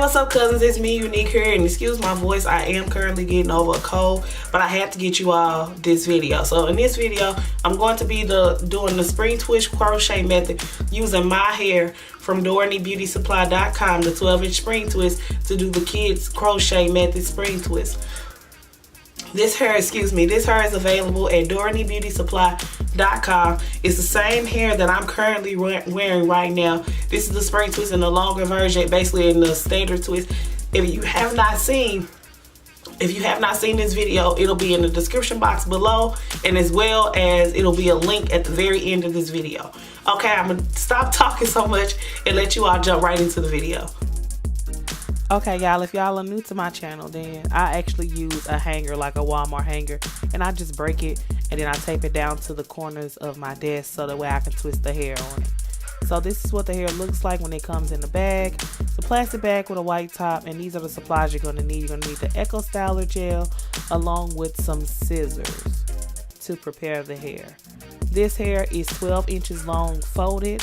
what's up, cousins? It's me, Unique here, and excuse my voice, I am currently getting over a cold, but I had to get you all this video. So in this video, I'm going to be doing the spring twist crochet method using my hair from DoreneeBeautySupply.com, the 12-inch spring twist, to do the kids crochet method spring twist. This hair is available at DoreneeBeautySupply.com. It's the same hair that I'm currently wearing right now. This is the spring twist in the longer version, basically in the standard twist. If you have not seen this video, it'll be in the description box below, and as well as it'll be a link at the very end of this video. Okay, I'm gonna stop talking so much and let you all jump right into the video. Okay, y'all, if y'all are new to my channel, then I actually use a hanger, like a Walmart hanger, and I just break it and then I tape it down to the corners of my desk so that way I can twist the hair on it. So this is what the hair looks like when it comes in the bag. It's a plastic bag with a white top, and these are the supplies you're going to need. You're going to need the Echo Styler gel along with some scissors to prepare the hair. This hair is 12 inches long folded.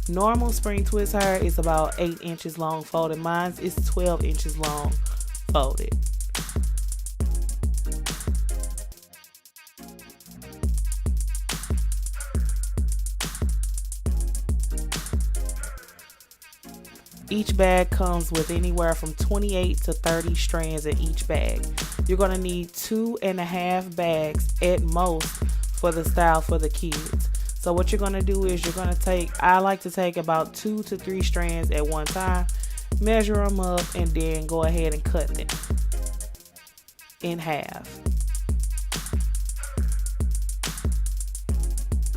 Normal spring twist hair is about 8 inches long folded. Mine is 12 inches long folded. Each bag comes with anywhere from 28 to 30 strands in each bag. You're going to need 2.5 bags at most for the style for the kids. So what you're going to do is you're going to take, I like to take about 2 to 3 strands at one time, measure them up, and then go ahead and cut them in half.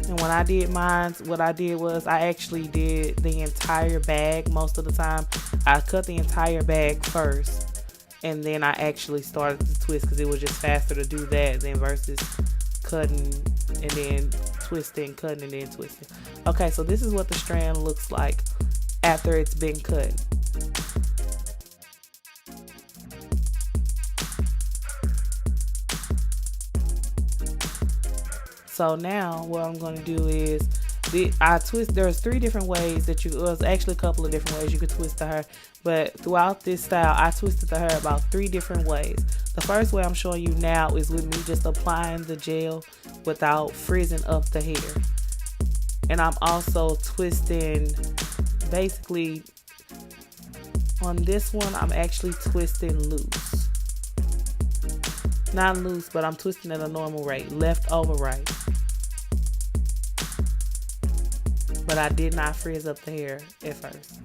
And when I did mine, what I did was I actually did the entire bag most of the time. I cut the entire bag first, and then I actually started to twist because it was just faster to do that than versus cutting and then twisting, cutting and then twisting. Okay, so this is what the strand looks like after it's been cut. So now what I'm going to do is there's 3 different ways that there's actually a couple of different ways you could twist the hair, but throughout this style I twisted the hair about 3 different ways. The first way I'm showing you now is with me just applying the gel without frizzing up the hair. And I'm also twisting, basically on this one I'm actually twisting loose. Not loose, but I'm twisting at a normal rate, left over right. But I did not frizz up the hair at first.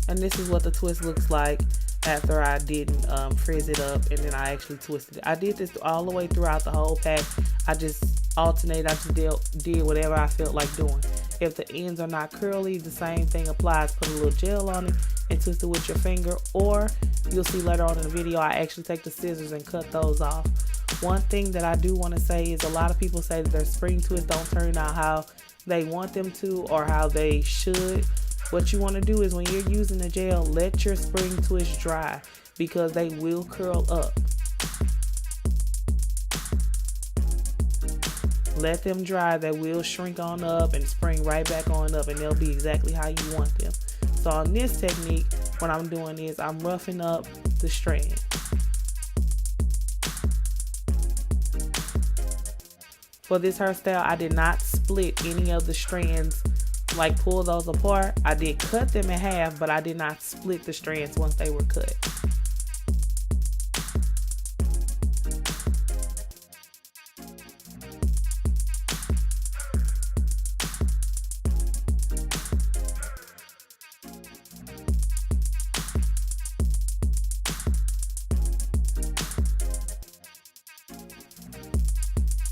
And this is what the twist looks like after I didn't frizz it up and then I actually twisted it. I did this all the way throughout the whole pack. I just alternated, I just did whatever I felt like doing. If the ends are not curly, the same thing applies. Put a little gel on it and twist it with your finger, or you'll see later on in the video I actually take the scissors and cut those off. One thing that I do want to say is a lot of people say that their spring twists don't turn out how they want them to or how they should. What you want to do is when you're using the gel, let your spring twist dry because they will curl up. Let them dry, they will shrink on up and spring right back on up, and they'll be exactly how you want them. So on this technique, what I'm doing is I'm roughing up the strand. For this hairstyle, I did not split any of the strands, like pull those apart. I did cut them in half, but I did not split the strands once they were cut.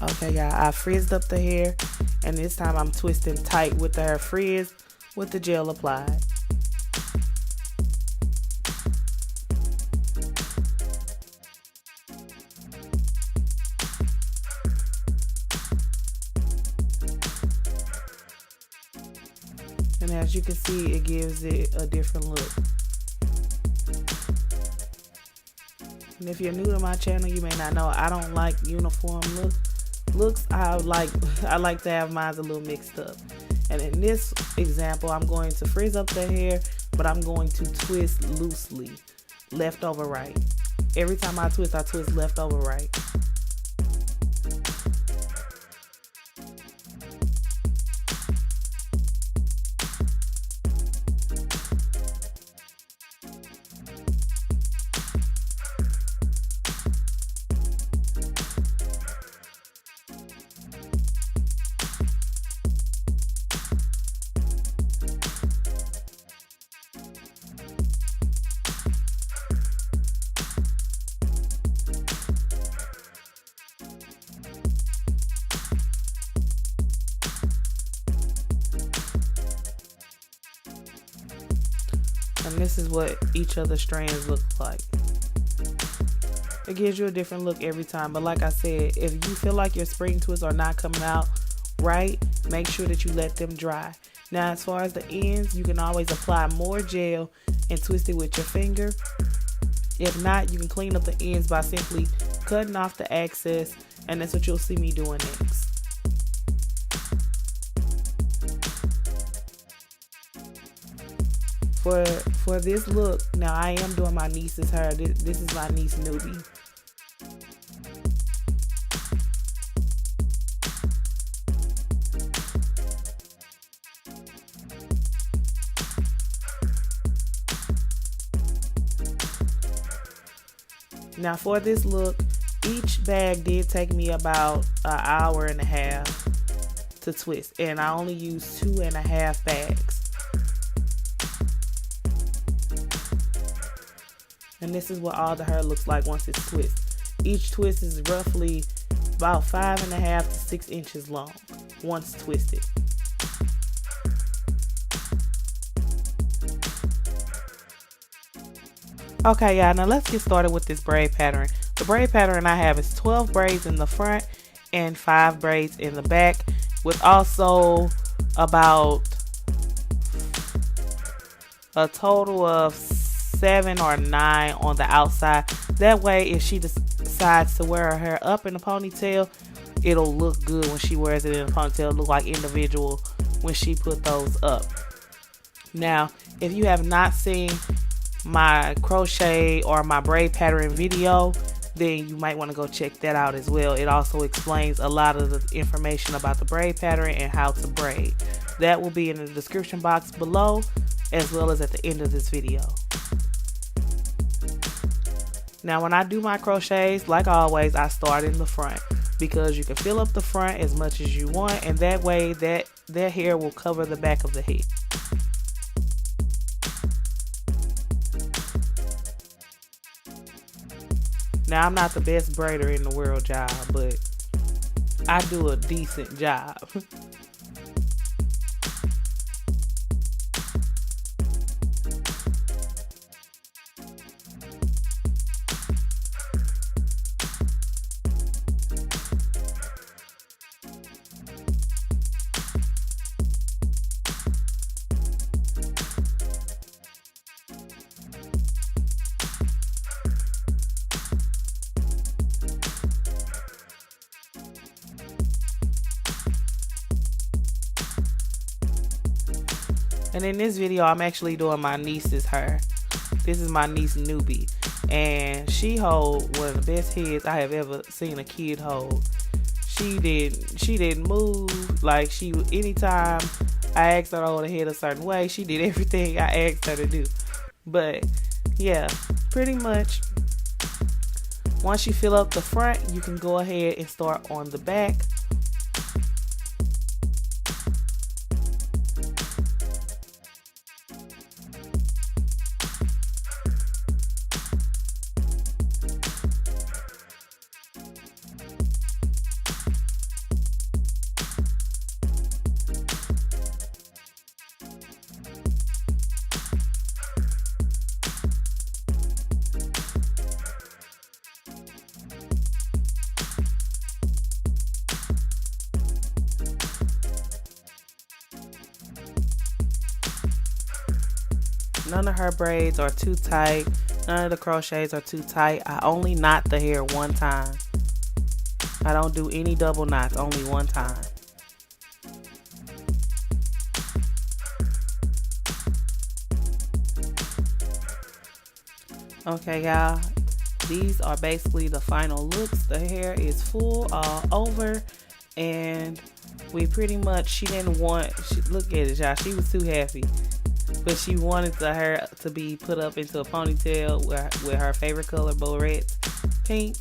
Okay, y'all, I frizzed up the hair, and this time I'm twisting tight with the hair frizz with the gel applied. And as you can see, it gives it a different look. And if you're new to my channel, you may not know I don't like uniform looks. I like to have mine a little mixed up. And in this example, I'm going to frizz up the hair, but I'm going to twist loosely, left over right. Every time I twist left over right. And this is what each of the strands look like. It gives you a different look every time, but like I said, if you feel like your spring twists are not coming out right, make sure that you let them dry. Now, as far as the ends, you can always apply more gel and twist it with your finger. If not, you can clean up the ends by simply cutting off the excess, and that's what you'll see me doing next. For this look, now I am doing my niece's hair. This is my niece Nubian. Now for this look, each bag did take me about an hour and a half to twist, and I only used 2.5 bags. And this is what all the hair looks like once it's twisted. Each twist is roughly about 5.5 to 6 inches long once twisted. Okay, y'all, now let's get started with this braid pattern. The braid pattern I have is 12 braids in the front and 5 braids in the back, with also about a total of 7 or 9 on the outside. That way, if she decides to wear her hair up in a ponytail, it'll look good when she wears it in a ponytail. It'll look like individual when she put those up. Now, if you have not seen my crochet or my braid pattern video, then you might want to go check that out as well. It also explains a lot of the information about the braid pattern and how to braid. That will be in the description box below, as well as at the end of this video. Now when I do my crochets, like always, I start in the front, because you can fill up the front as much as you want, and that way that hair will cover the back of the head. Now I'm not the best braider in the world, y'all, but I do a decent job. And in this video, I'm actually doing my niece's hair. This is my niece Nubian, and she hold one of the best heads I have ever seen a kid hold. She didn't move. Like, anytime I asked her to hold her head a certain way, she did everything I asked her to do. But yeah, pretty much once you fill up the front, you can go ahead and start on the back. None of her braids are too tight. None of the crochets are too tight. I only knot the hair one time. I don't do any double knots, only one time. Okay, y'all, these are basically the final looks. The hair is full all over, and we pretty much, she didn't want, look at it, y'all, she was too happy, but she wanted the hair to be put up into a ponytail with her favorite color, Barrett's pink.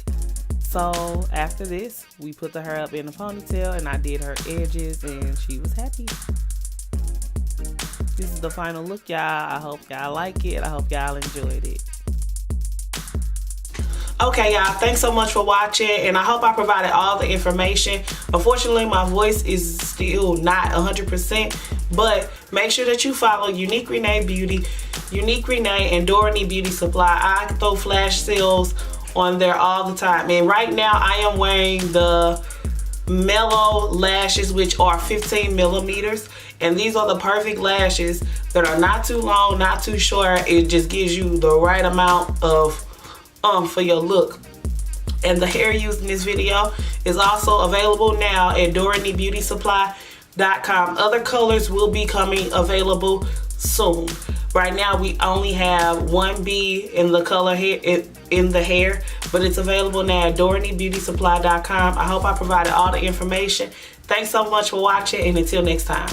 So after this, we put the hair up in a ponytail, and I did her edges, and she was happy. This is the final look, y'all. I hope y'all like it. I hope y'all enjoyed it. Okay, y'all, thanks so much for watching, and I hope I provided all the information. Unfortunately, my voice is still not 100%, but make sure that you follow Uniquerenee Beauty, Uniquerenee, and Dorenee Beauty Supply. I throw flash sales on there all the time, and right now I am wearing the mellow lashes, which are 15 millimeters, and these are the perfect lashes that are not too long, not too short. It just gives you the right amount of for your look. And the hair used in this video is also available now at DoreneeBeautySupply.com. Other colors will be coming available soon. Right now we only have 1B in the color here in the hair, but it's available now at DoreneeBeautySupply.com. I hope I provided all the information. Thanks so much for watching, and until next time.